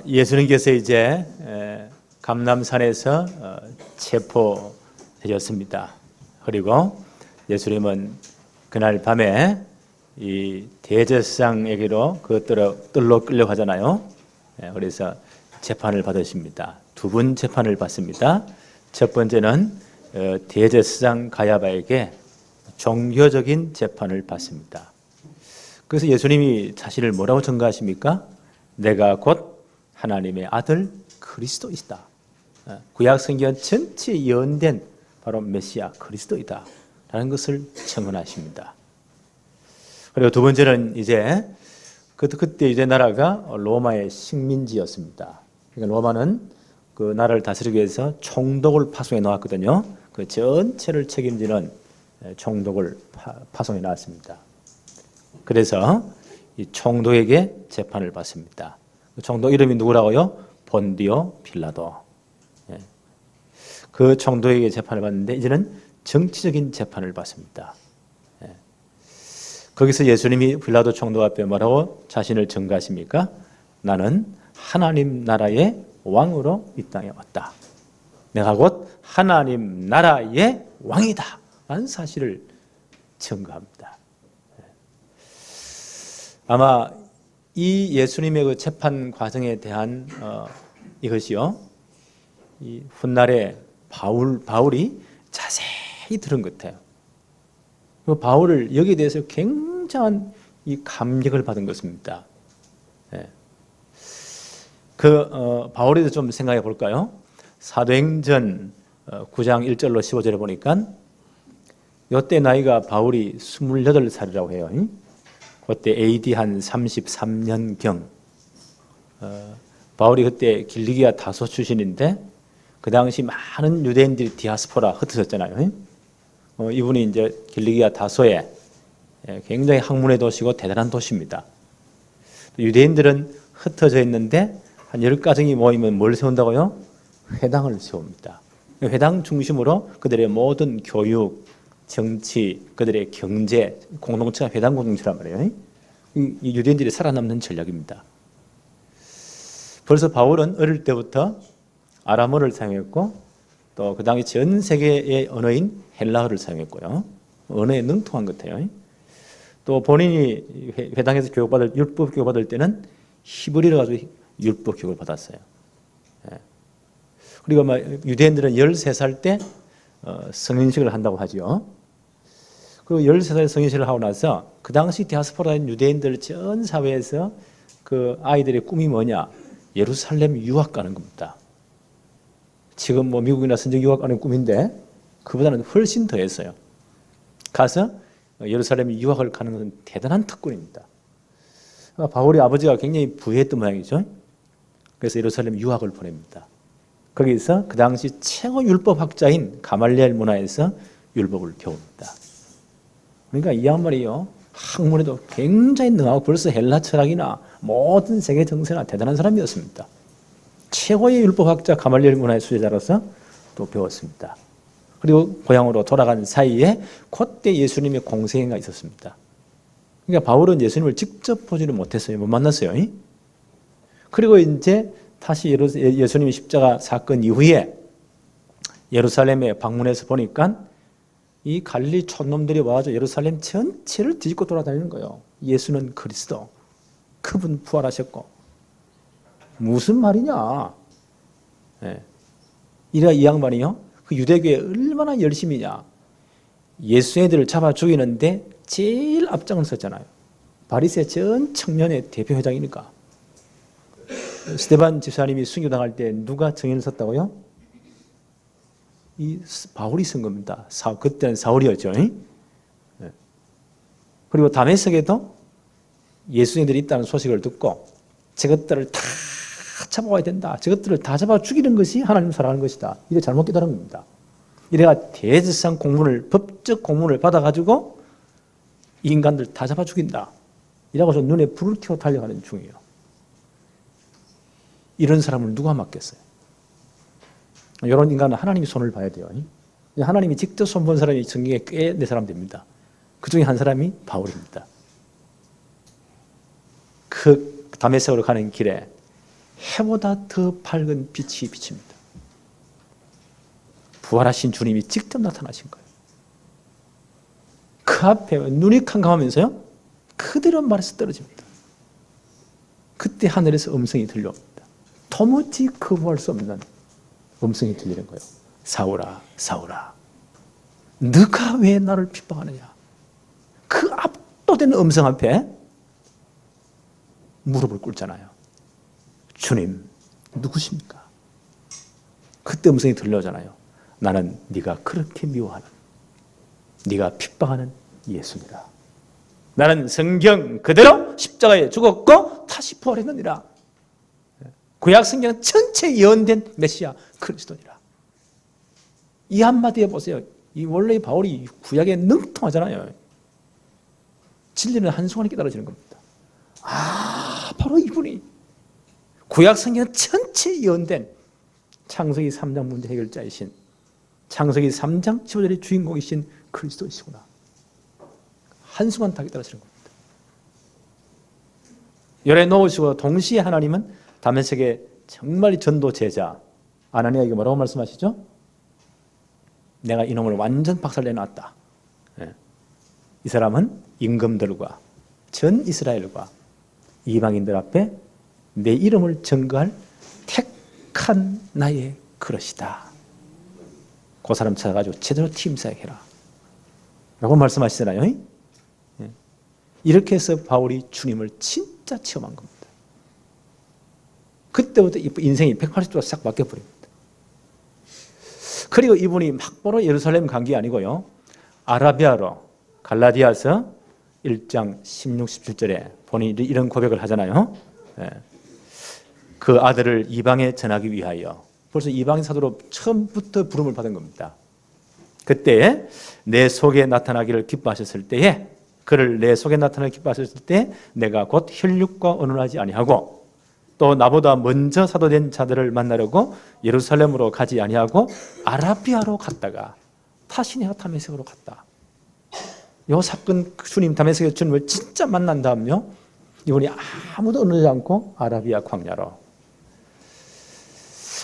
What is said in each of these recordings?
예수님께서 이제 감람산에서 체포되셨습니다. 그리고 예수님은 그날 밤에 이 대제사장에게로 그 뜰로 끌려가잖아요. 그래서 재판을 받으십니다. 두 번 재판을 받습니다. 첫 번째는 대제사장 가야바에게 종교적인 재판을 받습니다. 그래서 예수님이 자신을 뭐라고 증거하십니까? 내가 곧 하나님의 아들 그리스도이다. 구약 성경 전체에 예언된 바로 메시아 그리스도이다 라는 것을 증언하십니다. 그리고 두 번째는 이제 그때 이제 나라가 로마의 식민지였습니다. 그러니까 로마는 그 나라를 다스리기 위해서 총독을 파송해 놓았거든요. 그 전체를 책임지는 총독을 파송해 놨습니다. 그래서 이 총독에게 재판을 받습니다. 그 총독 이름이 누구라고요? 본디오 빌라도. 그 총독에게 재판을 받는데 이제는 정치적인 재판을 받습니다. 거기서 예수님이 빌라도 총독 앞에 뭐라고 자신을 증거하십니까? 나는 하나님 나라의 왕으로 이 땅에 왔다. 내가 곧 하나님 나라의 왕이다 라는 사실을 증거합니다. 아마 이 예수님의 그 재판 과정에 대한 이것이요, 이 훗날에 바울이 자세히 들은 것 같아요. 그 바울을 여기에 대해서 굉장한 이 감격을 받은 것입니다. 바울에 대해서 좀 생각해 볼까요? 사도행전 9장 1절로 15절에 보니까 이때 나이가 바울이 28살이라고 해요. 그때 AD 한 33년경 바울이 그때 길리기아 다소 출신인데 그 당시 많은 유대인들이 디아스포라 흩어졌잖아요. 이분이 이제 길리기아 다소에 굉장히 학문의 도시고 대단한 도시입니다. 유대인들은 흩어져 있는데 한 10가정이 모이면 뭘 세운다고요? 회당을 세웁니다. 회당 중심으로 그들의 모든 교육, 정치, 그들의 경제 공동체가 회당 공동체란 말이에요. 이 유대인들이 살아남는 전략입니다. 벌써 바울은 어릴 때부터 아람어를 사용했고 또 그 당시 전 세계의 언어인 헬라어를 사용했고요. 언어에 능통한 것 같아요. 또 본인이 회당에서 율법 교육받을 때는 히브리어 가지고 율법 교육을 받았어요. 그리고 유대인들은 13살 때 성인식을 한다고 하죠. 그리고 13살 성인식을 하고 나서 그 당시 디아스포라인 유대인들 전 사회에서 그 아이들의 꿈이 뭐냐? 예루살렘 유학 가는 겁니다. 지금 미국이나 선적 유학 가는 꿈인데 그보다는 훨씬 더 했어요. 가서 예루살렘 유학을 가는 것은 대단한 특권입니다. 바울의 아버지가 굉장히 부유했던 모양이죠. 그래서 예루살렘 유학을 보냅니다. 거기서 그 당시 최고 율법학자인 가말리엘 문화에서 율법을 배웁니다. 그러니까 이 양반이요, 학문에도 굉장히 능하고 벌써 헬라 철학이나 모든 세계 정세나 대단한 사람이었습니다. 최고의 율법학자 가말리엘 문화의 수제자로서 또 배웠습니다. 그리고 고향으로 돌아간 사이에 그때 예수님의 공생애가 있었습니다. 그러니까 바울은 예수님을 직접 보지는 못했어요. 못 만났어요. 그리고 이제 다시 예수님의 십자가 사건 이후에 예루살렘에 방문해서 보니까 이 갈릴리 촌놈들이 와서 예루살렘 전체를 뒤집고 돌아다니는 거예요. 예수는 그리스도, 그분 부활하셨고. 무슨 말이냐? 이래 이 양반이요, 그 유대교에 얼마나 열심히냐. 예수 애들을 잡아 죽이는데 제일 앞장을 섰잖아요. 바리새 전 청년의 대표 회장이니까. 스데반 집사님이 순교당할 때 누가 정인을 섰다고요? 이 바울이 쓴 겁니다. 그때는 사울이었죠. 그리고 다메섹에도 예수님들이 있다는 소식을 듣고 저것들을 다 잡아와야 된다. 저것들을 다 잡아 죽이는 것이 하나님 사랑하는 것이다. 이래 잘못 깨달은 겁니다. 이래가 대제사장 공문을, 법적 공문을 받아가지고 이 인간들 다 잡아 죽인다. 이라고서 눈에 불을 켜고 달려가는 중이에요. 이런 사람을 누가 맡겠어요? 이런 인간은 하나님이 손을 봐야 돼요. 하나님이 직접 손본 사람이 성경에 꽤 네 사람 됩니다. 그 중에 한 사람이 바울입니다. 그 다메섹으로 가는 길에 해보다 더 밝은 빛이 비칩니다. 부활하신 주님이 직접 나타나신 거예요. 그 앞에 눈이 캄캄하면서요, 그대로 말에서 떨어집니다. 그때 하늘에서 음성이 들려옵니다. 도무지 거부할 수 없는 음성이 들리는 거예요. 사울아, 사울아, 네가 왜 나를 핍박하느냐. 그 압도된 음성 앞에 무릎을 꿇잖아요. 주님, 누구십니까? 그때 음성이 들려오잖아요. 나는 네가 그렇게 미워하는, 네가 핍박하는 예수니라. 나는 성경 그대로 십자가에 죽었고 다시 부활했느니라. 구약 성경 전체 예언된 메시아 그리스도니라. 이 한마디에 보세요. 이 원래 바울이 구약에 능통하잖아요. 진리는 한순간에 깨달아지는 겁니다. 아, 바로 이분이 구약 성경 전체 예언된 창세기 3장 문제 해결자이신, 창세기 3장 15절의 주인공이신 그리스도이시구나. 한순간 다 깨달아지는 겁니다. 열에 놓으시고 동시에 하나님은 다메섹의 정말 전도 제자 아나니아에게 뭐라고 말씀하시죠? 내가 이놈을 완전 박살내놨다. 이 사람은 임금들과 전 이스라엘과 이방인들 앞에 내 이름을 증거할 택한 나의 그릇이다. 그 사람 찾아가지고 제대로 팀사역해라 라고 말씀하시잖아요. 이렇게 해서 바울이 주님을 진짜 체험한 겁니다. 그때부터 인생이 180도가 싹 바뀌어버립니다. 그리고 이분이 막바로 예루살렘 간 게 아니고요, 아라비아로 갈라디아서 1장 16, 17절에 본인이 이런 고백을 하잖아요. 그 아들을 이방에 전하기 위하여. 벌써 이방인 사도로 처음부터 부름을 받은 겁니다. 그때 내 속에 나타나기를 기뻐하셨을 때에, 그를 내 속에 나타나기 기뻐하셨을 때 내가 곧 혈육과 언언하지 아니하고, 또 나보다 먼저 사도된 자들을 만나려고 예루살렘으로 가지 아니하고 아라비아로 갔다가 다시 내가 다메섹으로 갔다. 이 사건, 주님 다메섹에서 주님을 진짜 만난 다음요, 이분이 아무도 언하지 않고 아라비아 광야로.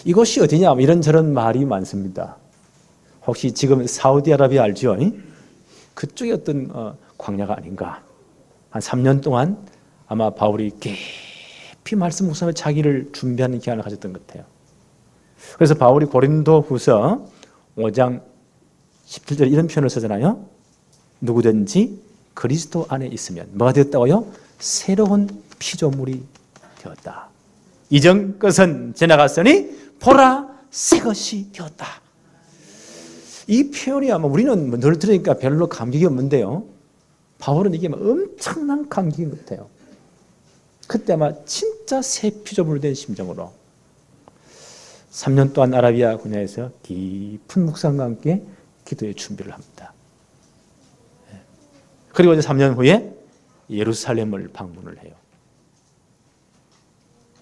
이곳이 어디냐, 이런저런 말이 많습니다. 혹시 지금 사우디아라비아 알죠? 그쪽이 어떤 광야가 아닌가. 한 3년 동안 아마 바울이 깊이 말씀 묵상을 자기를 준비하는 기간을 가졌던 것 같아요. 그래서 바울이 고린도후서 5장 17절에 이런 표현을 쓰잖아요. 누구든지 그리스도 안에 있으면 뭐가 되었다고요? 새로운 피조물이 되었다. 이전 것은 지나갔으니 보라 새 것이 되었다. 이 표현이 아마 우리는 늘 들으니까 별로 감격이 없는데요, 바울은 이게 엄청난 감격인 것 같아요. 그때 아마 진짜 새 피조물 된 심정으로 3년 동안 아라비아 분야에서 깊은 묵상과 함께 기도의 준비를 합니다. 그리고 이제 3년 후에 예루살렘을 방문을 해요.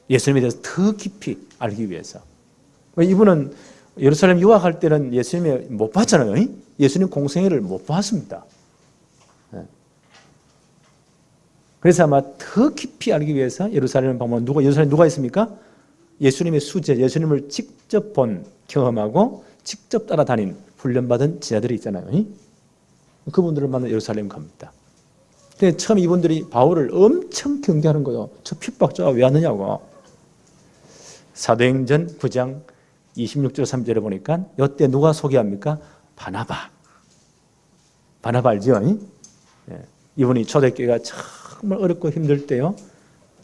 예수님에 대해서 더 깊이 알기 위해서. 이분은 예루살렘 유학할 때는 예수님을 못 봤잖아요. 예수님 공생애를 못 봤습니다. 그래서 아마 더 깊이 알기 위해서 예루살렘을 방문. 예루살렘에 누가 있습니까? 예수님의 수제, 예수님을 직접 본, 경험하고 직접 따라다닌 훈련받은 제자들이 있잖아요. 그분들을 만나 예루살렘 갑니다. 근데 처음 이분들이 바울을 엄청 경계하는 거예요. 저 핍박자가 왜 왔느냐고. 사도행전 9장 26절 3절에 보니까 이때 누가 소개합니까? 바나바. 바나바 알죠? 이분이 초대교회가 정말 어렵고 힘들 때요,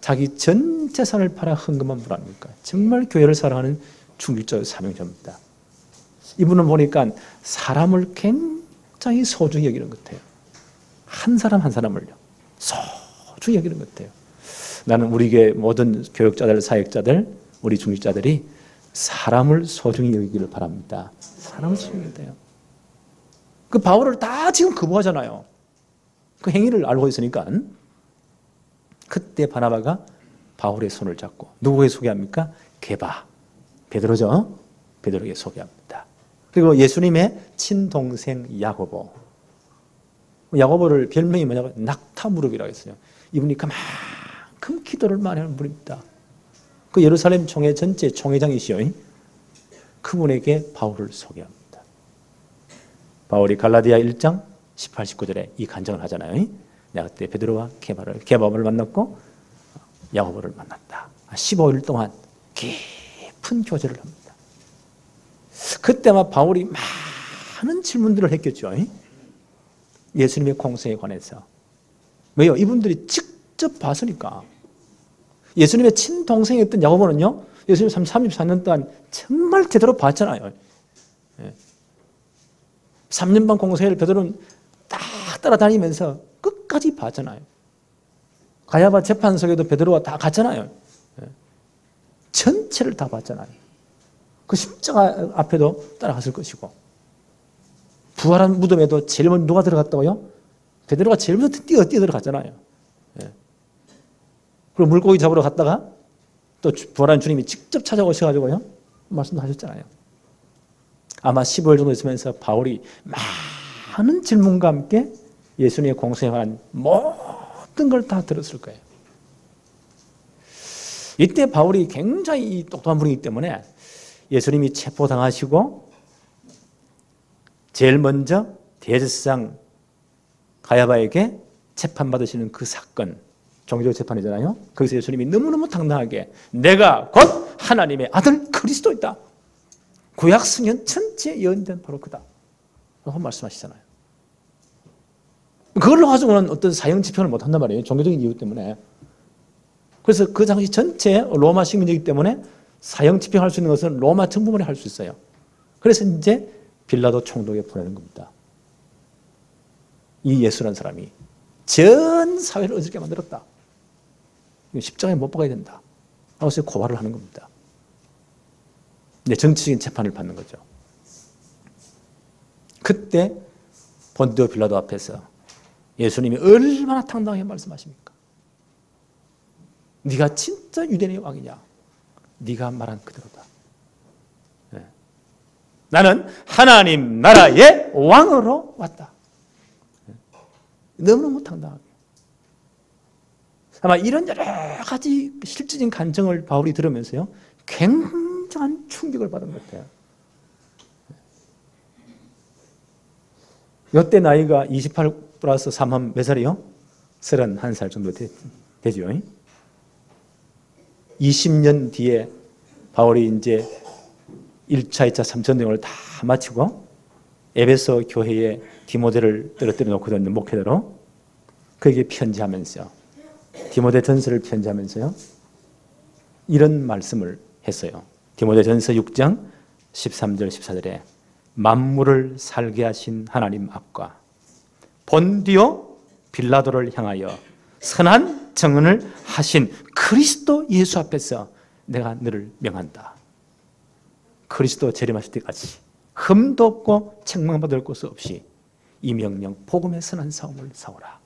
자기 전 재산을 팔아 헌금한 분 아닙니까? 정말 교회를 사랑하는 중직자 사명자입니다. 이분은 보니까 사람을 굉장히 소중히 여기는 것 같아요. 한 사람 한 사람을요 소중히 여기는 것 같아요. 나는 우리 교회 모든 교육자들, 사역자들, 우리 중직자들이 사람을 소중히 여기기를 바랍니다. 사람을 소중히 여겨야 돼요. 그 바울을 다 지금 거부하잖아요. 그 행위를 알고 있으니까. 그때 바나바가 바울의 손을 잡고 누구에게 소개합니까? 게바, 베드로죠. 베드로에게 소개합니다. 그리고 예수님의 친동생 야고보. 야고보를 별명이 뭐냐고 낙타무릎이라고 했어요. 이분이 그만큼 기도를 많이 하는 분입니다. 그 예루살렘 총회 전체 총회장이시요. 그분에게 바울을 소개합니다. 바울이 갈라디아 1장 18, 19절에 이 간증을 하잖아요. 내가 그때 베드로와 게바를 만났고 야고보를 만났다. 15일 동안 깊은 교제를 합니다. 그때만 바울이 많은 질문들을 했겠죠. 예수님의 공생에 관해서. 왜요? 이분들이 직접 봤으니까. 예수님의 친동생이었던 야고보는요, 예수님 34년 동안 정말 제대로 봤잖아요. 3년 반 공생을 베드로는 딱 따라다니면서 끝까지 봤잖아요. 가야바 재판석에도 베드로가 다 갔잖아요. 전체를 다 봤잖아요. 그 십자가 앞에도 따라갔을 것이고, 부활한 무덤에도 제일 먼저 누가 들어갔다고요? 베드로가 제일 먼저 뛰어 들어갔잖아요. 그리고 물고기 잡으러 갔다가 또 부활한 주님이 직접 찾아오셔가지고요, 말씀도 하셨잖아요. 아마 15일 정도 있으면서 바울이 많은 질문과 함께 예수님의 공생에 관한 모든 걸 다 들었을 거예요. 이때 바울이 굉장히 똑똑한 분이기 때문에 예수님이 체포당하시고 제일 먼저 대제사장 가야바에게 재판받으시는 그 사건, 종교적 재판이잖아요. 거기서 예수님이 너무너무 당당하게 내가 곧 하나님의 아들 그리스도이다. 구약 성경 전체에 예언된 바로 그다 라고 말씀하시잖아요. 그걸로 가지고는 어떤 사형 집행을 못한단 말이에요. 종교적인 이유 때문에. 그래서 그 당시 전체 로마 식민지이기 때문에 사형 집행할 수 있는 것은 로마 정부만이 할 수 있어요. 그래서 이제 빌라도 총독에 보내는 겁니다. 이 예수라는 사람이 전 사회를 어지럽게 만들었다. 십자가에 못 박아야 된다. 그래서 고발을 하는 겁니다. 네, 정치적인 재판을 받는 거죠. 그때 본디오 빌라도 앞에서 예수님이 얼마나 당당하게 말씀하십니까? 네가 진짜 유대인의 왕이냐? 네가 말한 그대로다. 네. 나는 하나님 나라의 왕으로 왔다. 네. 너무너무 당당하게. 아마 이런 여러 가지 실질적인 간증을 바울이 들으면서요, 굉장한 충격을 받은 것 같아요. 이때 나이가 28 플러스 3하면 몇 살이요? 31살 정도 되죠. 20년 뒤에 바울이 이제 1차, 2차, 3차 내용을 다 마치고 에베소 교회에 디모데를 떨어뜨려 놓거든요. 목회자로. 그에게 편지하면서, 디모데 전서를 편지하면서요, 이런 말씀을 했어요. 디모데 전서 6장 13절 14절에 만물을 살게 하신 하나님 앞과 본디오 빌라도를 향하여 선한 증언을 하신 그리스도 예수 앞에서 내가 너를 명한다. 그리스도 재림하실 때까지 흠도 없고 책망받을 곳 없이 이 명령 복음의 선한 싸움을 싸우라.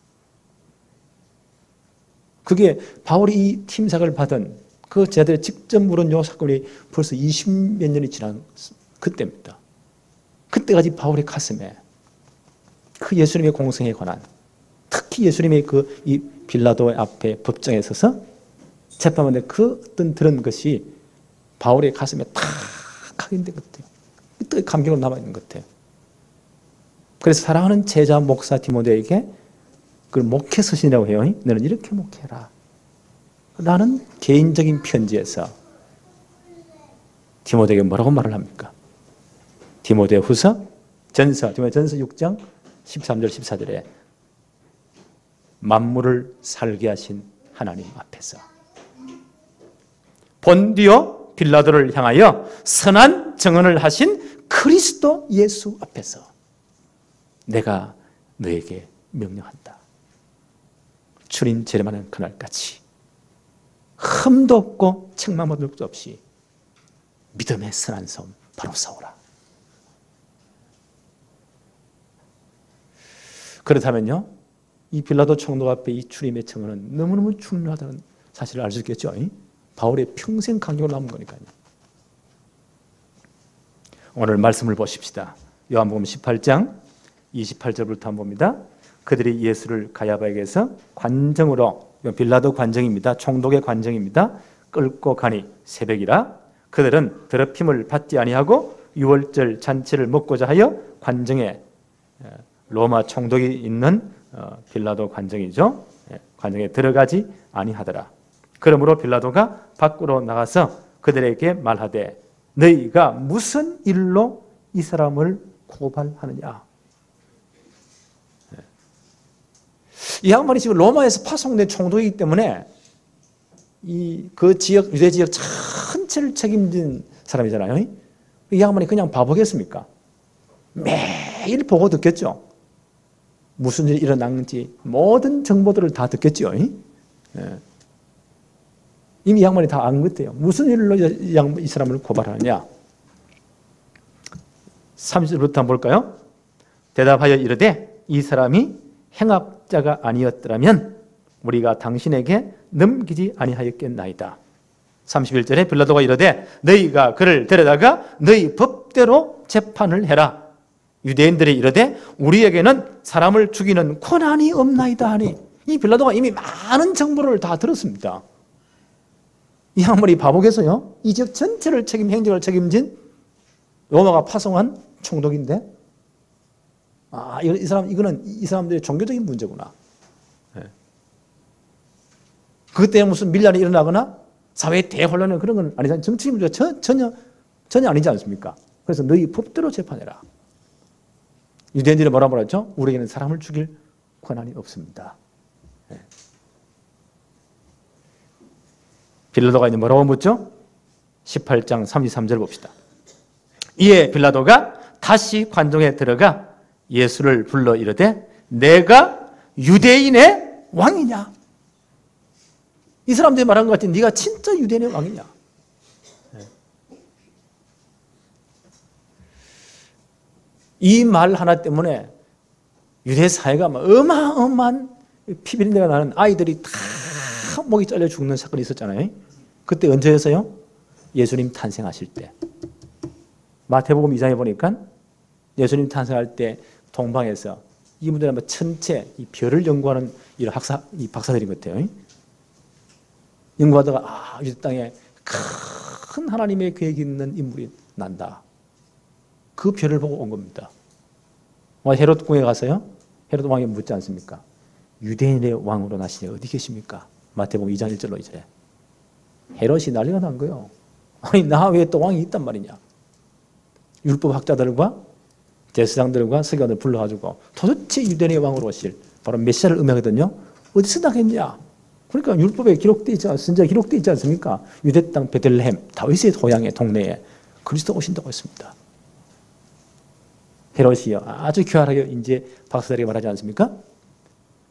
그게 바울이 이 팀삭을 받은 그 제자들이 직접 물은 요 사건이 벌써 20몇 년이 지난 그때입니다. 그때까지 바울의 가슴에 그 예수님의 공생에 관한, 특히 예수님의 그 이 빌라도 앞에 법정에 서서 재판하는데 그 어떤 들은 것이 바울의 가슴에 탁 각인된 것 같아요. 또 감격으로 남아있는 것 같아요. 그래서 사랑하는 제자 목사 디모데에게 그걸 목회 서신이라고 해요. 너는 이렇게 목회해라. 라는 개인적인 편지에서 디모데에게 뭐라고 말을 합니까? 디모데 후서 전서 6장 13절 14절에 만물을 살게 하신 하나님 앞에서 본디오 빌라도를 향하여 선한 증언을 하신 그리스도 예수 앞에서 내가 너에게 명령한다. 주님 재림하는 그날까지 흠도 없고 책망받을 것도 없이 믿음의 선한 싸움 바로 싸우라. 그렇다면요, 이 빌라도 총독 앞에 이 주님의 증언은 너무너무 중요하다는 사실을 알 수 있겠죠. 바울의 평생 강력으로 남은 거니까요. 오늘 말씀을 보십시다. 요한복음 18장 28절부터 한번 봅니다. 그들이 예수를 가야바에게서 관정으로, 빌라도 관정입니다. 총독의 관정입니다. 끌고 가니 새벽이라 그들은 더럽힘을 받지 아니하고 유월절 잔치를 먹고자 하여 관정에 로마 총독이 있는 빌라도 관정이죠. 관정에 들어가지 아니하더라. 그러므로 빌라도가 밖으로 나가서 그들에게 말하되 너희가 무슨 일로 이 사람을 고발하느냐. 이 양반이 지금 로마에서 파송된 총독이기 때문에 그 지역, 유대 지역 전체를 책임진 사람이잖아요. 이 양반이 그냥 바보겠습니까? 매일 보고 듣겠죠. 무슨 일이 일어났는지 모든 정보들을 다 듣겠죠. 이미 이 양반이 다 안 것 같아요. 무슨 일로 이 사람을 고발하느냐. 30절부터 한번 볼까요? 대답하여 이르되 이 사람이 행합자가 아니었더라면 우리가 당신에게 넘기지 아니하였겠나이다. 31절에 빌라도가 이르되 너희가 그를 데려다가 너희 법대로 재판을 해라. 유대인들이 이르되 우리에게는 사람을 죽이는 권한이 없나이다 하니 이 빌라도가 이미 많은 정보를 다 들었습니다. 이 양반이 바보겠어요? 이 지역 전체를 행정을 책임진 로마가 파송한 총독인데 이 사람들의 종교적인 문제구나. 그것 때문에 무슨 밀란이 일어나거나 사회의 대혼란이 그런 건 아니잖아요. 정치적 문제가 전혀 아니지 않습니까? 그래서 너희 법대로 재판해라. 유대인들이 뭐라고 말했죠? 우리에게는 사람을 죽일 권한이 없습니다. 빌라도가 이제 뭐라고 묻죠? 18장 33절 봅시다. 이에 빌라도가 다시 관정에 들어가 예수를 불러 이르되 내가 유대인의 왕이냐? 이 사람들이 말한 것 같이 네가 진짜 유대인의 왕이냐? 이 말 하나 때문에 유대 사회가 어마어마한 피비린내가 나는 아이들이 다 목이 잘려 죽는 사건이 있었잖아요. 그때 언제였어요? 예수님 탄생하실 때. 마태복음 2장에 보니까 예수님 탄생할 때 동방에서 이분들은 천체 이 별을 연구하는 이런 박사들인 것 같아요. 연구하다가 이 땅에 큰 하나님의 계획이 있는 인물이 난다. 그 별을 보고 온 겁니다. 헤롯 궁에 가서요. 헤롯 왕이 묻지 않습니까? 유대인의 왕으로 나시니 어디 계십니까? 마태복음 2장 1절로 2절에. 헤롯이 난리가 난 거예요. 아니 나 왜 또 왕이 있단 말이냐. 율법 학자들과 제사장들과 서기관들 불러가지고 도대체 유대인의 왕으로 오실 바로 메시아를 의미하거든요. 어디서 나겠냐. 그러니까 율법에 기록되어 있지 않습니까? 기록되어 있지 않습니까? 유대 땅 베들레헴 다윗의 고향의 동네에 그리스도 오신다고 했습니다. 헤롯이요 아주 교활하게 이제 박사들에게 말하지 않습니까?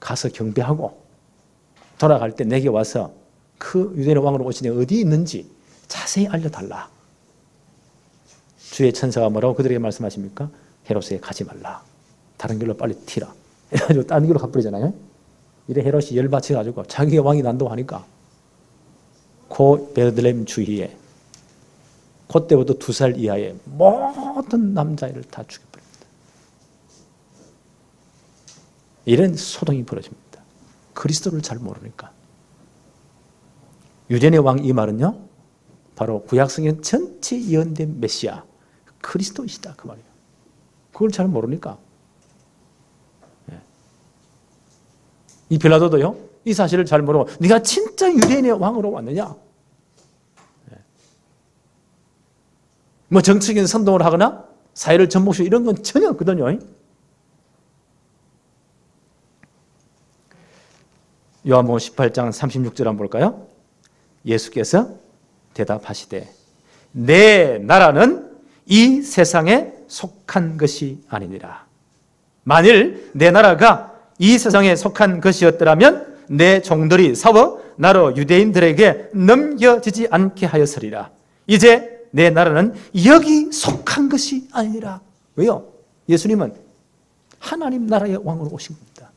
가서 경배하고 돌아갈 때 내게 와서 그 유대인의 왕으로 오시니 어디 있는지 자세히 알려달라. 주의 천사가 뭐라고 그들에게 말씀하십니까? 헤롯에게 가지 말라. 다른 길로 빨리 튀라. 이래가지고 다른 길로 가버리잖아요. 이래 헤롯이 열받쳐가지고 자기가 왕이 난다고 하니까 그 베들레헴 주위에 그때부터 2살 이하의 모든 남자애를 다 죽여버립니다. 이런 소동이 벌어집니다. 그리스도를 잘 모르니까. 유대인의 왕 이 말은요. 바로 구약성경 전체 예언된 메시아 그리스도이시다 그 말이에요. 그걸 잘 모르니까. 이 빌라도도요. 이 사실을 잘 모르고 네가 진짜 유대인의 왕으로 왔느냐. 뭐 정치적인 선동을 하거나 사회를 전복시키고 이런 건 전혀 없거든요. 요한복음 18장 36절 한번 볼까요? 예수께서 대답하시되 내 나라는 이 세상에 속한 것이 아니니라. 만일 내 나라가 이 세상에 속한 것이었더라면 내 종들이 싸워 나로 유대인들에게 넘겨지지 않게 하였으리라. 이제 내 나라는 여기 속한 것이 아니라. 왜요? 예수님은 하나님 나라의 왕으로 오신 겁니다.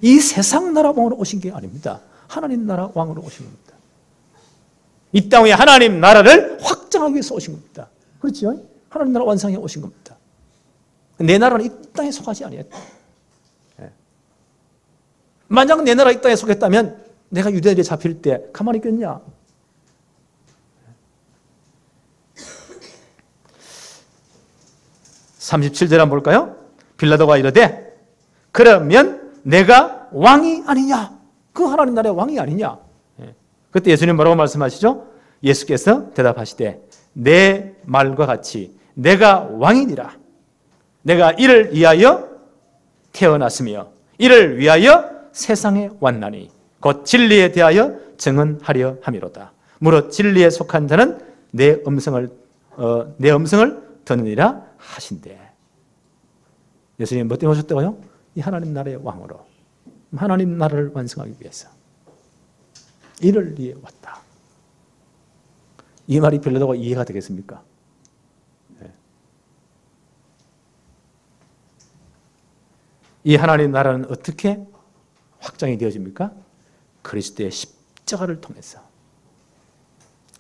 이 세상 나라 왕으로 오신 게 아닙니다. 하나님 나라 왕으로 오신 겁니다. 이 땅에 하나님 나라를 확장하기 위해서 오신 겁니다. 그렇죠? 하나님 나라 완성해 오신 겁니다. 내 나라는 이 땅에 속하지 아니했다. 만약 내 나라 이 땅에 속했다면 내가 유대인들이 잡힐 때 가만히 있겠냐? 37절 한번 볼까요? 빌라도가 이르되 그러면 내가 왕이 아니냐? 그 하나님 나라의 왕이 아니냐? 그때 예수님 뭐라고 말씀하시죠? 예수께서 대답하시되 내 말과 같이 내가 왕이니라. 내가 이를 위하여 태어났으며 이를 위하여 세상에 왔나니 곧 진리에 대하여 증언하려 함이로다. 무릇 진리에 속한 자는 내 음성을 듣느니라 하신대. 예수님 뭐 때문에 오셨다고요? 이 하나님 나라의 왕으로 하나님 나라를 완성하기 위해서 이를 위해 왔다. 이 말이 빌라도가 이해가 되겠습니까? 네. 이 하나님 나라는 어떻게 확장이 되어집니까? 그리스도의 십자가를 통해서,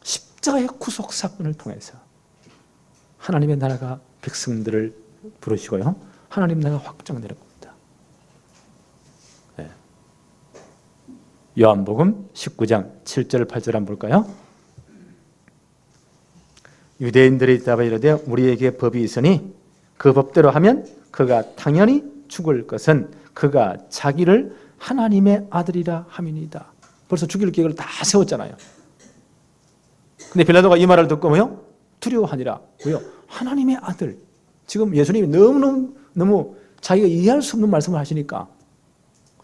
십자가의 구속 사건을 통해서 하나님의 나라가 백성들을 부르시고요, 하나님 나라가 확장되는 겁니다. 네. 요한복음 19장 7절 8절 한번 볼까요? 유대인들이 대답하여 이르되 우리에게 법이 있으니 그 법대로 하면 그가 당연히 죽을 것은 그가 자기를 하나님의 아들이라 함이니이다. 벌써 죽일 계획을 다 세웠잖아요. 근데 빌라도가 이 말을 듣고 뭐요? 두려워하니라. 왜요? 하나님의 아들. 지금 예수님이 너무 자기가 이해할 수 없는 말씀을 하시니까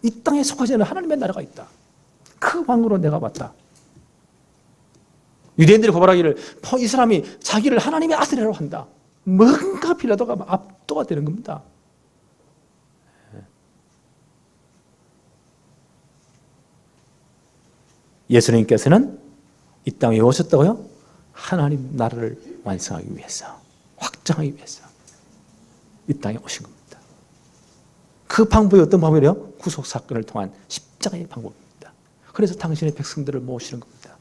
이 땅에 속하지 않은 하나님의 나라가 있다. 그 왕으로 내가 왔다. 유대인들이 고발하기를 이 사람이 자기를 하나님의 아들이라고 한다. 뭔가 빌라도가 압도가 되는 겁니다. 예수님께서는 이 땅에 오셨다고요? 하나님 나라를 완성하기 위해서, 확장하기 위해서 이 땅에 오신 겁니다. 그 방법이 어떤 방법이래요? 구속 사건을 통한 십자가의 방법입니다. 그래서 당신의 백성들을 모으시는 겁니다.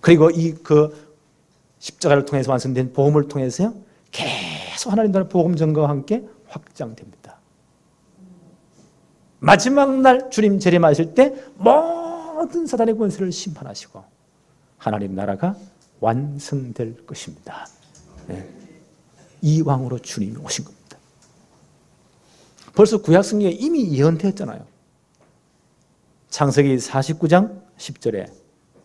그리고 그 십자가를 통해서 완성된 복음을 통해서요, 계속 하나님 나라의 복음 전거와 함께 확장됩니다. 마지막 날 주님 재림하실 때 모든 사단의 권세를 심판하시고 하나님 나라가 완성될 것입니다. 네. 이 왕으로 주님이 오신 겁니다. 벌써 구약 성경에 이미 예언되었잖아요. 창세기 49장 10절에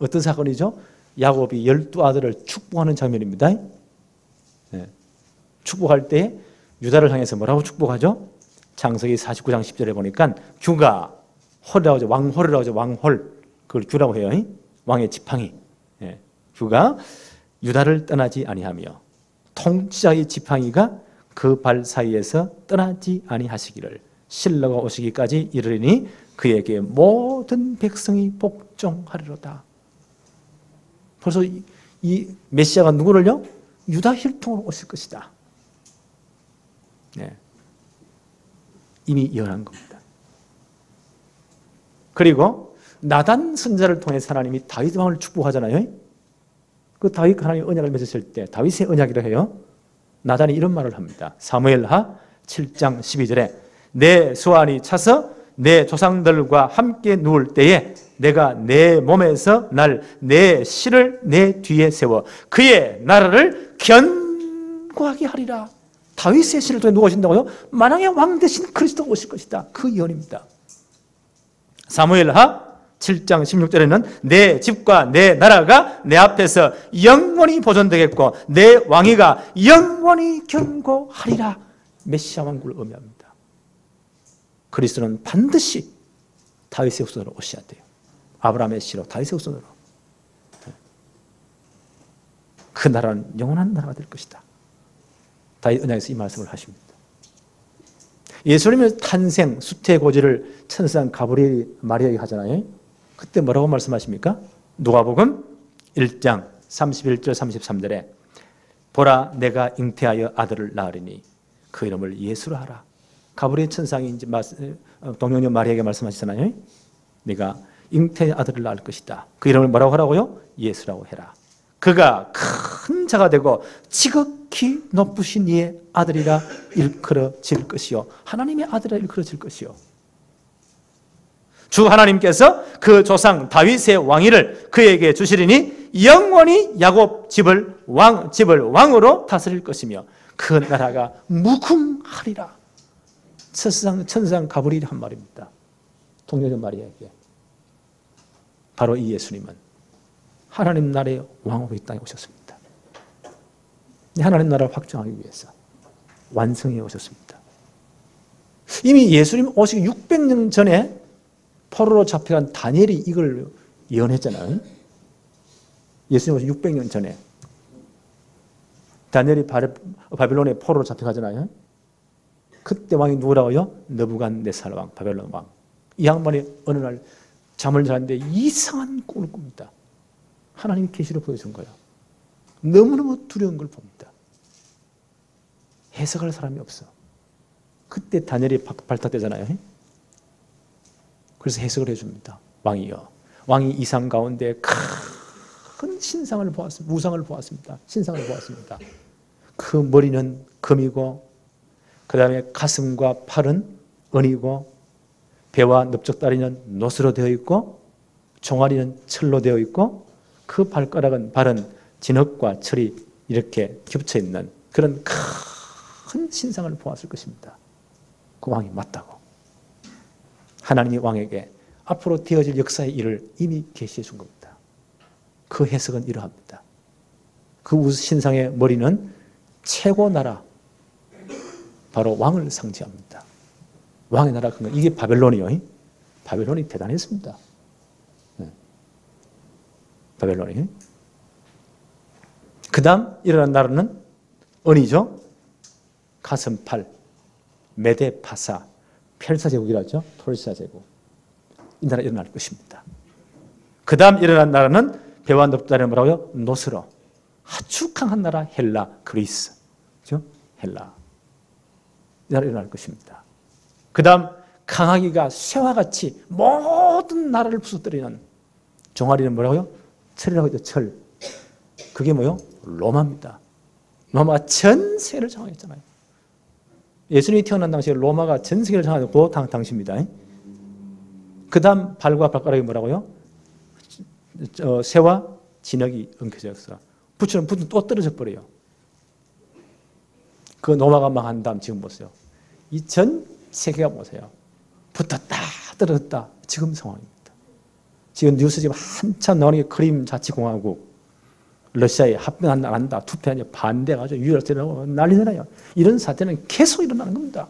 어떤 사건이죠? 야곱이 12아들을 축복하는 장면입니다. 네. 축복할 때 유다를 향해서 뭐라고 축복하죠? 창세기 49장 10절에 보니까 규가 홀이라고 하죠. 왕홀이라고 하죠. 왕홀. 그걸 규라고 해요. 왕의 지팡이. 예. 규가 유다를 떠나지 아니하며 통치자의 지팡이가 그 발 사이에서 떠나지 아니하시기를 신라가 오시기까지 이르리니 그에게 모든 백성이 복종하리로다. 벌써 이 메시아가 누구를요? 유다 혈통으로 오실 것이다. 네. 이미 예언한 겁니다. 그리고 나단 선자를 통해서 하나님이 다윗 왕을 축복하잖아요. 그 다윗 하나님 언약을 맺으실 때 다윗의 언약이라 해요. 나단이 이런 말을 합니다. 사무엘하 7장 12절에 내 수완이 차서 내 조상들과 함께 누울 때에 내가 내 몸에서 날 내 씨를 내 뒤에 세워 그의 나라를 견고하게 하리라. 다윗의 씨를 통해 누가 오신다고요? 만왕의 왕 대신 그리스도가 오실 것이다. 그 예언입니다. 사무엘하 7장 16절에는 내 집과 내 나라가 내 앞에서 영원히 보존되겠고 내 왕위가 영원히 견고하리라. 메시아 왕국을 의미합니다. 그리스도는 반드시 다윗의 후손으로 오셔야 돼요. 아브라함의 씨로 다윗의 후손으로. 그 나라는 영원한 나라가 될 것이다. 다윗 언약에서 이 말씀을 하십니다. 예수님의 탄생, 수태고지를 천사장 가브리엘이 마리아에게 하잖아요. 그때 뭐라고 말씀하십니까? 누가복음 1장 31절 33절에 보라 내가 잉태하여 아들을 낳으리니 그 이름을 예수로 하라. 가브리엘 천상이 이제 동료녀 마리아에게 말씀하시잖아요. 네가 잉태의 아들을 낳을 것이다. 그 이름을 뭐라고 하라고요? 예수라고 해라. 그가 큰 자가 되고 지극히 높으신 이의 아들이라 일컬어질 것이요. 하나님의 아들이라 일컬어질 것이요. 주 하나님께서 그 조상 다윗의 왕위를 그에게 주시리니 영원히 야곱 집을 왕으로 다스릴 것이며 그 나라가 무궁하리라. 천상 가브리엘이 한 말입니다. 동료전 마리아에게. 바로 이 예수님은 하나님 나라의 왕으로 이 땅에 오셨습니다. 하나님 나라를 확정하기 위해서 완성해 오셨습니다. 이미 예수님 오시기 600년 전에 포로로 잡혀간 다니엘이 이걸 예언했잖아요. 예수님 오시기 600년 전에 다니엘이 바벨론에 포로로 잡혀가잖아요. 그때 왕이 누구라고요? 느부갓네살 왕, 바벨론 왕. 이 양반이 어느 날 잠을 자는데 이상한 꿈을 꿉니다. 하나님이 계시로 보여준 거예요. 너무너무 두려운 걸 봅니다. 해석할 사람이 없어. 그때 다니엘이 발탁되잖아요. 그래서 해석을 해줍니다. 왕이요. 왕이 이상 가운데 큰 신상을 보았습니다. 우상을 보았습니다. 신상을 보았습니다. 그 머리는 금이고 그 다음에 가슴과 팔은 은이고 배와 넓적다리는 노스로 되어 있고 종아리는 철로 되어 있고 그 발은 진흙과 철이 이렇게 겹쳐 있는 그런 큰 신상을 보았을 것입니다. 그 왕이 맞다고. 하나님이 왕에게 앞으로 되어질 역사의 일을 이미 계시해 준 겁니다. 그 해석은 이러합니다. 그 신상의 머리는 최고 나라, 바로 왕을 상징합니다. 왕의 나라, 이게 바벨론이요. 바벨론이 대단했습니다. 바벨론이. 그 다음 일어난 나라는 은이죠. 가슴, 팔, 메데, 파사, 펠사 제국이라죠. 토르사 제국. 이 나라 일어날 것입니다. 그 다음 일어난 나라는 배와 넓다리는 뭐라고요? 노스로. 아주 강한 나라 헬라, 그리스. 그죠? 헬라. 이 나라 일어날 것입니다. 그 다음 강하기가 쇠와 같이 모든 나라를 부서뜨리는 종아리는 뭐라고요? 철이라고 하죠. 철. 그게 뭐요? 로마입니다. 로마가 전 세계를 장악했잖아요. 예수님이 태어난 당시에 로마가 전 세계를 장악했고 당시입니다. 그 다음 발과 발가락이 뭐라고요? 쇠와 진흙이 엉켜져 있어. 붙이면 또 떨어져 버려요. 그 로마가 망한 다음 지금 보세요. 이 전 세계가 보세요. 붙었다 떨어졌다 지금 상황입니다. 지금 뉴스 지금 한참 나오는 게 크림 자치공화국, 러시아에 합병 안 한다, 투표하냐 반대가지고 유혈되라고 난리잖아요. 이런 사태는 계속 일어나는 겁니다.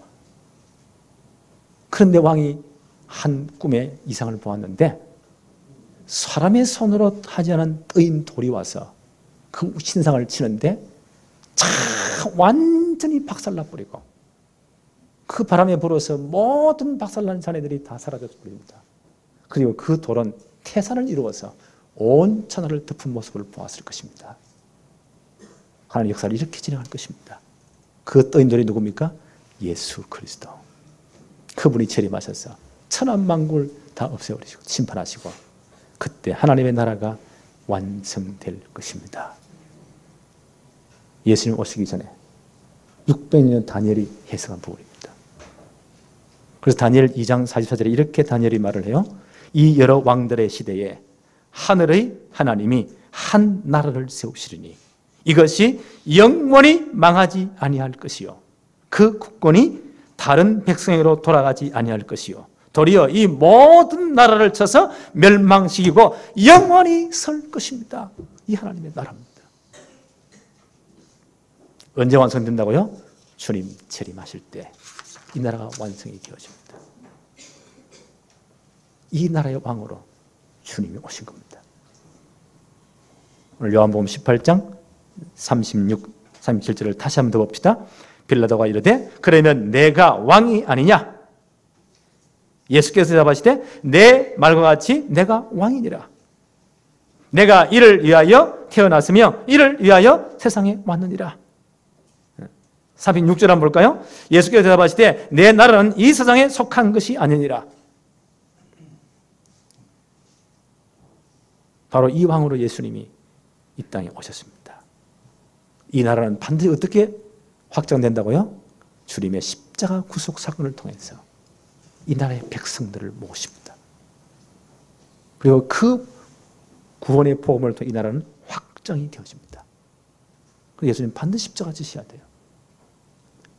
그런데 왕이 한 꿈에 이상을 보았는데 사람의 손으로 하지 않은 뜨인 돌이 와서 그 신상을 치는데 완전히 박살나버리고 그 바람에 불어서 모든 박살난 자네들이 다 사라져 버립니다. 그리고 그 돌은 태산을 이루어서 온 천하를 덮은 모습을 보았을 것입니다. 하나님 역사를 이렇게 진행할 것입니다. 그 떠인 돌이 누굽니까? 예수 그리스도. 그분이 재림하셔서 천하만국을 다 없애버리시고 심판하시고 그때 하나님의 나라가 완성될 것입니다. 예수님 오시기 전에 600년 다니엘이 해석한 부분입니다. 그래서 다니엘 2장 44절에 이렇게 다니엘이 말을 해요. 이 여러 왕들의 시대에 하늘의 하나님이 한 나라를 세우시리니 이것이 영원히 망하지 아니할 것이요 그 국권이 다른 백성에게로 돌아가지 아니할 것이요 도리어 이 모든 나라를 쳐서 멸망시키고 영원히 설 것입니다. 이 하나님의 나라입니다. 언제 완성된다고요? 주님 재림하실 때 이 나라가 완성이 되어집니다. 이 나라의 왕으로 주님이 오신 겁니다. 오늘 요한복음 18장 36, 37절을 다시 한번 더 봅시다. 빌라도가 이르되 그러면 내가 왕이 아니냐? 예수께서 대답하시되 내 말과 같이 내가 왕이니라. 내가 이를 위하여 태어났으며 이를 위하여 세상에 왔느니라. 46절 한번 볼까요? 예수께서 대답하시되 내 나라는 이 세상에 속한 것이 아니니라. 바로 이 왕으로 예수님이 이 땅에 오셨습니다. 이 나라는 반드시 어떻게 확장된다고요? 주님의 십자가 구속 사건을 통해서 이 나라의 백성들을 모십니다. 그리고 그 구원의 복음을 통해 이 나라는 확정이 되어집니다. 그래서 예수님 반드시 십자가 지셔야 돼요.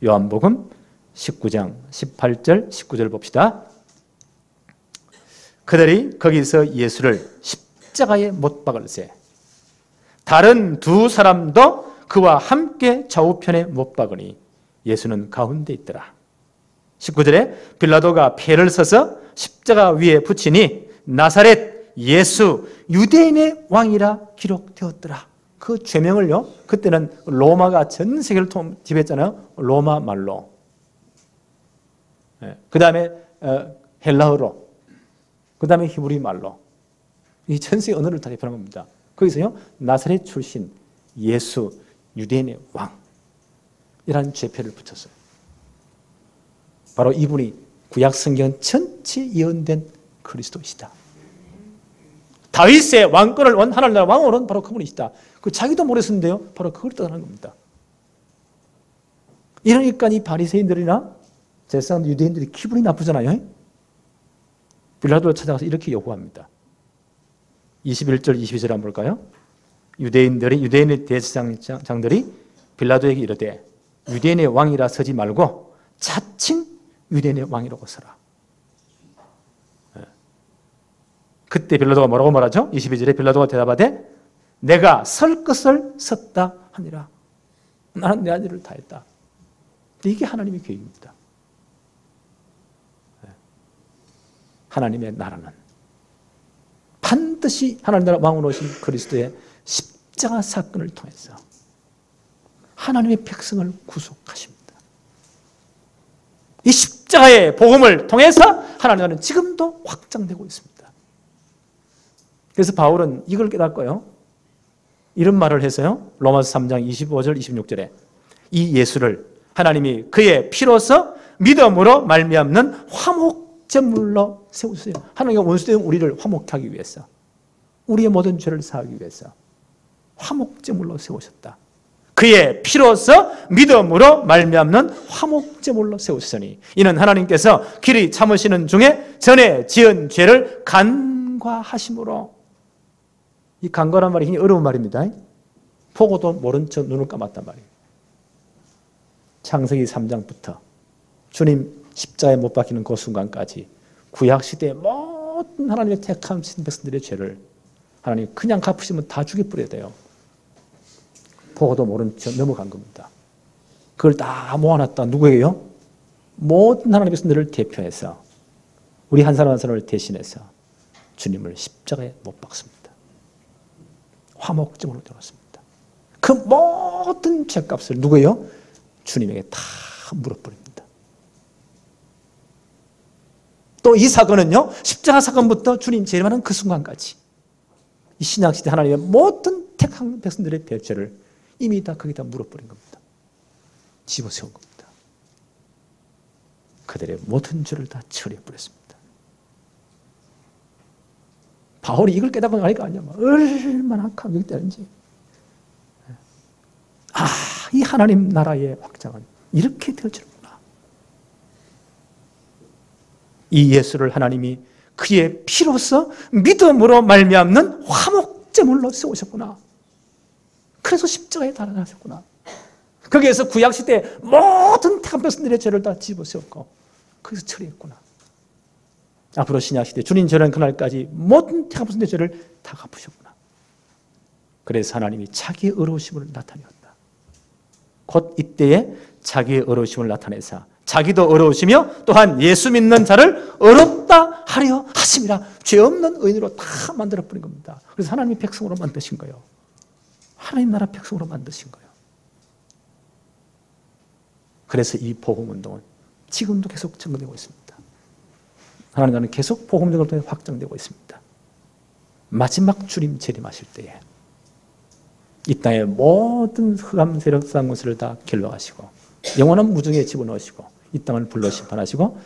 요한복음 19장 18절 19절 봅시다. 그들이 거기서 예수를 십자가에 못 박을세 다른 두 사람도 그와 함께 좌우편에 못 박으니 예수는 가운데 있더라. 19절에 빌라도가 패를 써서 십자가 위에 붙이니 나사렛 예수 유대인의 왕이라 기록되었더라. 그 죄명을요, 그때는 로마가 전 세계를 지배했잖아요. 로마 말로. 그 다음에 헬라어로, 그 다음에 히브리 말로. 이 전 세계 언어를 다 대표하는 겁니다. 거기서요, 나사렛 출신 예수 유대인의 왕이라는 죄표를 붙였어요. 바로 이분이 구약 성경 전체 예언된 그리스도이시다. 다윗의 왕권을 온 하나님 나라 왕으로는 바로 그분이시다. 그 자기도 모르셨는데요, 바로 그걸 떠나는 겁니다. 이러니까 이 바리새인들이나 제사장 유대인들이 기분이 나쁘잖아요. 빌라도를 찾아가서 이렇게 요구합니다. 21절 22절 한번 볼까요? 유대인의 대제사장들이 빌라도에게 이르되 유대인의 왕이라 서지 말고 자칭 유대인의 왕이라고 서라. 그때 빌라도가 뭐라고 말하죠? 22절에 빌라도가 대답하되 내가 설 것을 섰다 하니라. 나는 내 할 일을 다 했다. 이게 하나님의 계획입니다. 하나님의 나라는 반드시 하나님 나라 왕으로 오신 그리스도의 십자가 사건을 통해서 하나님의 백성을 구속하십니다. 이 십자가의 복음을 통해서 하나님 나라는 지금도 확장되고 있습니다. 그래서 바울은 이걸 깨닫고요, 이런 말을 해서요, 로마서 3장 25절 26절에 이 예수를 하나님이 그의 피로서 믿음으로 말미암는 화목제물로 세우세요. 하나님과 원수된 우리를 화목케 하기 위해서, 우리의 모든 죄를 사하기 위해서 화목제물로 세우셨다. 그의 피로서 믿음으로 말미암는 화목제물로 세우셨으니 이는 하나님께서 길이 참으시는 중에 전에 지은 죄를 간과하심으로. 이 간과란 말이 굉장히 어려운 말입니다. 보고도 모른 척 눈을 감았단 말이에요. 창세기 3장부터 주님 십자가에 못 박히는 그 순간까지 구약시대의 모든 하나님의 택한 백성들의 죄를 하나님 그냥 갚으시면 다 죽여버려야 돼요. 보고도 모른 척 넘어간 겁니다. 그걸 다 모아놨다. 누구예요? 모든 하나님의 백성들을 대표해서 우리 한 사람 한 사람을 대신해서 주님을 십자가에 못 박습니다. 화목제물로 되었습니다. 그 모든 죄값을 누구예요? 주님에게 다 물어버립니다. 또 이 사건은요, 십자가 사건부터 주님 재림하는 그 순간까지 이 신약시대 하나님의 모든 택한 백성들의 죄를 이미 다 거기다 물어버린 겁니다. 집어세운 겁니다. 그들의 모든 죄를 다 처리해버렸습니다. 바울이 이걸 깨닫고 나니까 아니야. 얼마나 감격되는지. 이 하나님 나라의 확장은 이렇게 되어지는구나. 이 예수를 하나님이 그의 피로서 믿음으로 말미암는 화목제물로 세우셨구나. 그래서 십자가에 달아나셨구나. 거기에서 구약시대 모든 택한 백성들의 죄를 다 집어세웠고 거기서 처리했구나. 앞으로 신약시대 주님 재림하는 그날까지 모든 택한 백성들의 죄를 다 갚으셨구나. 그래서 하나님이 자기의 의로우심을 나타내었다. 곧 이때에 자기의 의로우심을 나타내사 자기도 의로우시며 또한 예수 믿는 자를 의롭다 하려 하심이라. 죄 없는 의인으로 다 만들어버린 겁니다. 그래서 하나님의 백성으로 만드신 거예요. 하나님 나라 백성으로 만드신 거예요. 그래서 이 복음운동은 지금도 계속 전개되고 있습니다. 하나님 나라는 계속 복음운동을 통해 확장되고 있습니다. 마지막 주님 재림하실 때에 이 땅의 모든 흑암 세력 쌍문들을 다 결박하시고 영원한 무중에 집어넣으시고 이 땅을 불러 심판하시고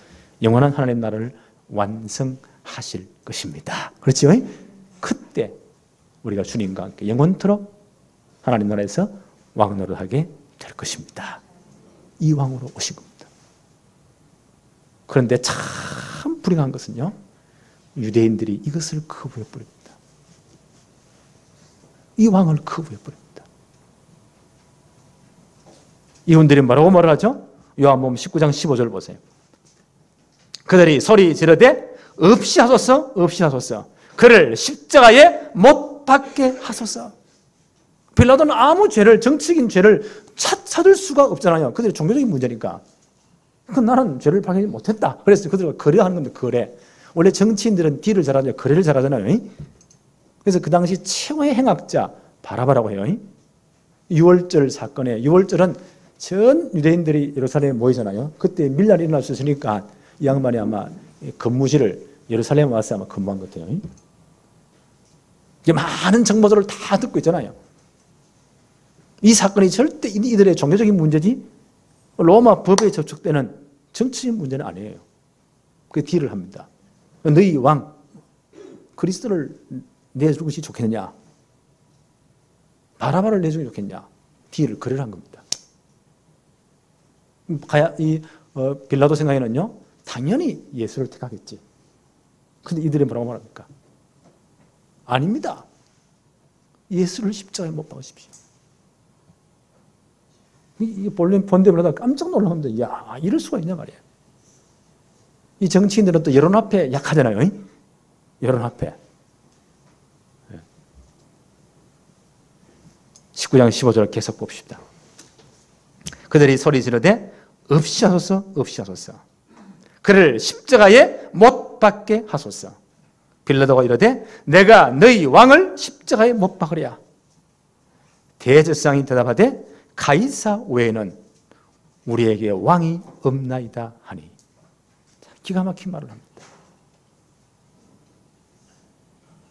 영원한 하나님 나라를 완성하실 것입니다. 그렇죠? 그때 우리가 주님과 함께 영원토록 하나님 나라에서 왕노릇하게 될 것입니다. 이 왕으로 오신 겁니다. 그런데 참 불행한 것은요, 유대인들이 이것을 거부해 버립니다. 이 왕을 거부해 버립니다. 이분들이 뭐라고 말하죠? 요한복음 19장 15절 보세요. 그들이 소리 지르되 없이 하소서, 없이 하소서. 그를 십자가에 못 박게 하소서. 빌라도는 아무 죄를, 정치적인 죄를 찾을 수가 없잖아요. 그들의 종교적인 문제니까. 나는 죄를 밝히지 못했다. 그래서 그들과 거래하는 건데, 거래. 원래 정치인들은 딜을 잘하잖아요. 거래를 잘하잖아요. 그래서 그 당시 최고의 행악자 바라바라고 해요. 6월절 사건에, 6월절은 전 유대인들이 예루살렘에 모이잖아요. 그때 밀란이 일어날 수 있으니까 이 양반이 아마 근무실을 예루살렘에 와서 아마 근무한 것 같아요. 많은 정보들을 다 듣고 있잖아요. 이 사건이 절대 이들의 종교적인 문제지 로마 법에 저촉되는 정치적인 문제는 아니에요. 그 딜을 합니다. 너희 왕 그리스도를 내주는 것이 좋겠느냐, 바라바를 내주는 게 좋겠냐, 딜을 거래를 한 겁니다. 빌라도 생각에는요, 당연히 예수를 택하겠지. 근데 이들이 뭐라고 말합니까? 아닙니다. 예수를 십자가에 못 박으십시오. 이게 본대면 하다가 깜짝 놀랍니다. 야, 이럴 수가 있냐 말이에요. 이 정치인들은 또 여론 앞에 약하잖아요. 여론 앞에. 19장 15절 계속 봅시다. 그들이 소리 지르되 없이 하소서, 없이 하소서. 그를 십자가에 못 박게 하소서. 빌라도가 이르되 내가 너희 왕을 십자가에 못 박으랴. 대제사장이 대답하되 가이사 외에는 우리에게 왕이 없나이다 하니. 기가 막힌 말을 합니다.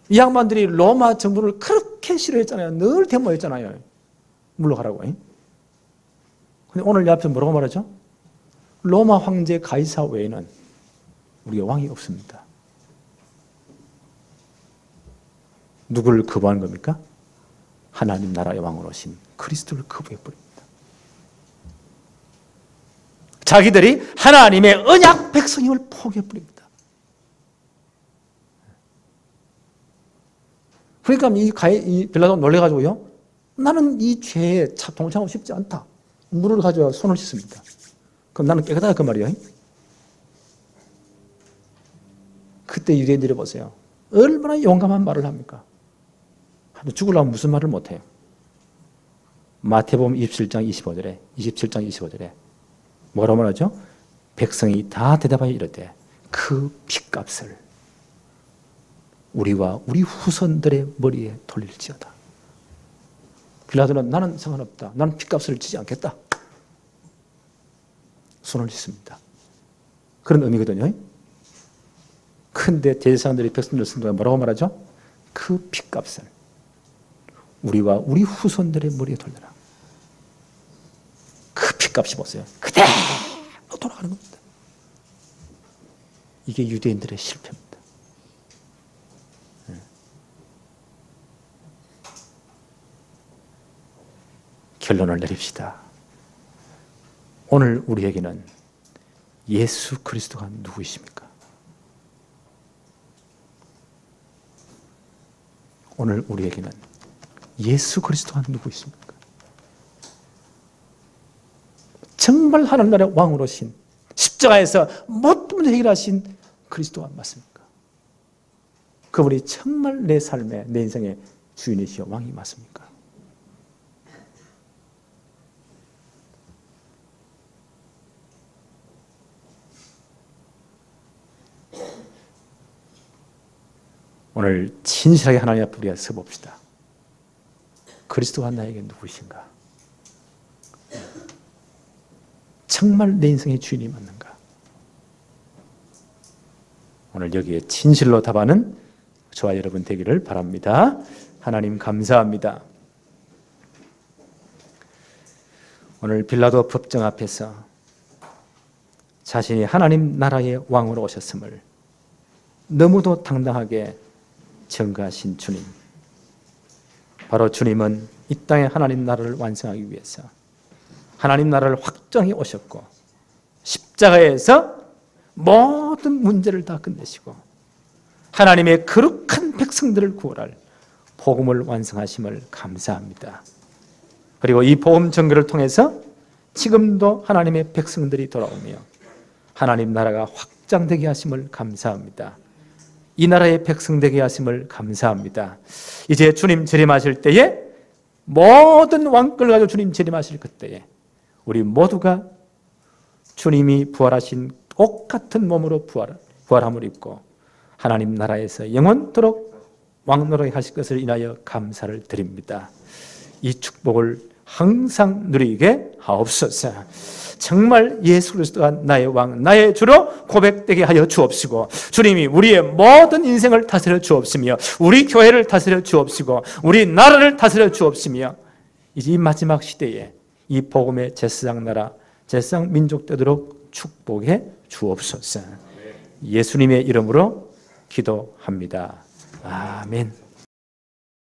이 양반들이 로마 정부를 그렇게 싫어했잖아요. 늘 데모했잖아요. 물러가라고. 근데 오늘 이 앞에서 뭐라고 말하죠? 로마 황제 가이사 외에는 우리가 왕이 없습니다. 누구를 거부하는 겁니까? 하나님 나라의 왕으로 오신 그리스도를 거부해버립니다. 자기들이 하나님의 언약 백성임을 포기해버립니다. 그러니까 이 빌라도가 놀래가지고요, 나는 이 죄에 동참하고 싶지 않다. 물을 가져와 손을 씻습니다. 그럼 나는 깨끗하다 그 말이에요. 그때 유대인들이 보세요. 얼마나 용감한 말을 합니까? 죽으려면 무슨 말을 못해요. 마태복음 27장 25절에 뭐라고 말하죠? 백성이 다 대답하여 이르되 그 핏값을 우리와 우리 후손들의 머리에 돌릴지어다. 빌라도는 나는 상관없다. 나는 핏값을 지지 않겠다. 손을 씻습니다. 그런 의미거든요. 그런데 대제사장들이 백성들 쓴 뭐라고 말하죠? 그 핏값을 우리와 우리 후손들의 머리에 돌려라. 그 핏값이 보세요. 그대로 돌아가는 겁니다. 이게 유대인들의 실패입니다. 결론을 내립시다. 오늘 우리에게는 예수 그리스도가 누구이십니까? 오늘 우리에게는 예수 그리스도가 누구이십니까? 정말 하늘나라의 왕으로 오신 십자가에서 모든 문제 해결하신 그리스도가 맞습니까? 그분이 정말 내 삶의, 내 인생의 주인이시여 왕이 맞습니까? 오늘 진실하게 하나님 앞에 우리가 서봅시다. 그리스도가 나에게 누구신가? 정말 내 인생의 주인이 맞는가? 오늘 여기에 진실로 답하는 저와 여러분 되기를 바랍니다. 하나님 감사합니다. 오늘 빌라도 법정 앞에서 자신이 하나님 나라의 왕으로 오셨음을 너무도 당당하게 증거하신 주님. 바로 주님은 이 땅에 하나님 나라를 완성하기 위해서 하나님 나라를 확정해 오셨고 십자가에서 모든 문제를 다 끝내시고 하나님의 거룩한 백성들을 구원할 복음을 완성하심을 감사합니다. 그리고 이 복음 전개를 통해서 지금도 하나님의 백성들이 돌아오며 하나님 나라가 확장되게 하심을 감사합니다. 이 나라의 백성 되게 하심을 감사합니다. 이제 주님 재림하실 때에 모든 왕권을 가지고 주님 재림하실 그때에 우리 모두가 주님이 부활하신 똑같은 몸으로 부활함을 입고 하나님 나라에서 영원토록 왕노릇 하실 것을 인하여 감사를 드립니다. 이 축복을 항상 누리게 하옵소서. 정말 예수 그리스도가 나의 왕, 나의 주로 고백되게 하여 주옵시고 주님이 우리의 모든 인생을 다스려 주옵시며 우리 교회를 다스려 주옵시고 우리 나라를 다스려 주옵시며 이제 이 마지막 시대에 이 복음의 제사장 나라, 제사장 민족 되도록 축복해 주옵소서. 예수님의 이름으로 기도합니다. 아멘.